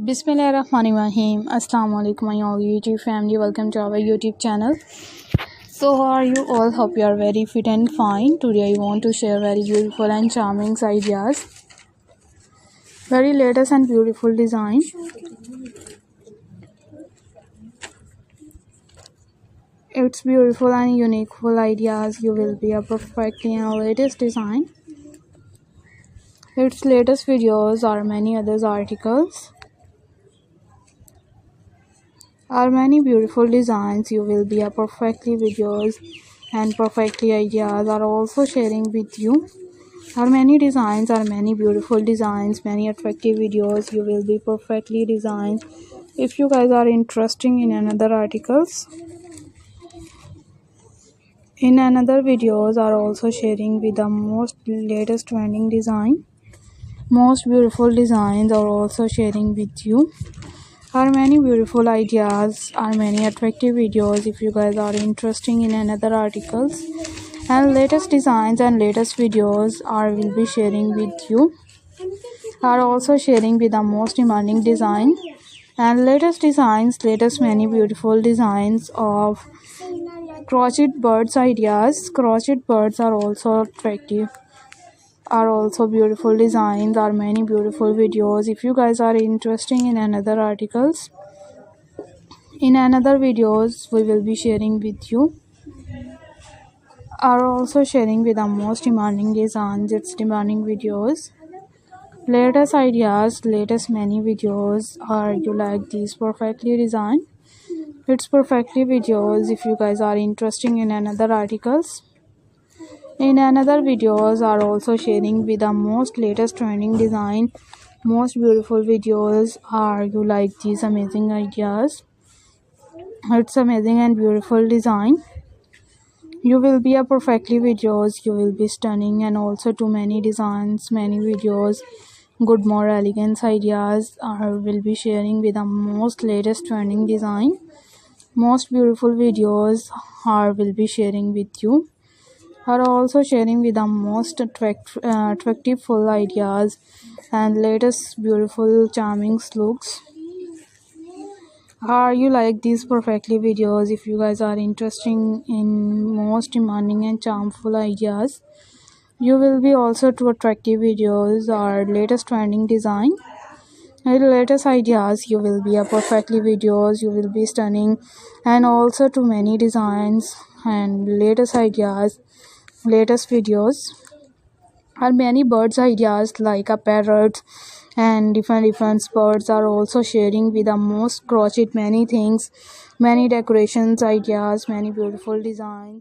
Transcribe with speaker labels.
Speaker 1: Bismillahirrahmanirrahim. Assalamu alaikum my all YouTube family. Welcome to our YouTube channel. So how are you all? Hope you are very fit and fine. Today I want to share very beautiful and charming ideas. Very latest and beautiful design. It's beautiful and unique ideas. You will be a perfectly and latest design. Its latest videos or many others articles. Are many beautiful designs. You will be a perfectly videos and perfectly ideas are also sharing with you. Are many designs, are many beautiful designs, many attractive videos. You will be perfectly designed. If you guys are interested in another articles, in another videos are also sharing with the most latest trending design. Most beautiful designs are also sharing with you. Are many beautiful ideas, are many attractive videos. If you guys are interested in another articles and latest designs and latest videos are will be sharing with you. Are also sharing with the most demanding design and latest designs, latest many beautiful designs of crochet birds ideas. Crochet birds are also attractive, are also beautiful designs, are many beautiful videos. If you guys are interested in another articles, in another videos we will be sharing with you. Are also sharing with the most demanding designs, its demanding videos, latest ideas, latest many videos. Are you like these perfectly designed? It's perfectly videos. If you guys are interested in another articles, in another videos are also sharing with the most latest trending design, most beautiful videos. Are you like these amazing ideas? It's amazing and beautiful design. You will be a perfectly videos. You will be stunning and also too many designs, many videos. Good more elegance ideas are will be sharing with the most latest trending design. Most beautiful videos are will be sharing with you. Are also sharing with the most attractive full ideas and latest beautiful charming looks. Are you like these perfectly videos? If you guys are interested in most demanding and charmful ideas, you will be also to attractive videos or latest trending design and latest ideas. You will be a perfectly videos. You will be stunning and also to many designs and latest ideas, latest videos. Are many birds ideas like a parrot and different birds are also sharing with the most crochet many things, many decorations ideas, many beautiful designs.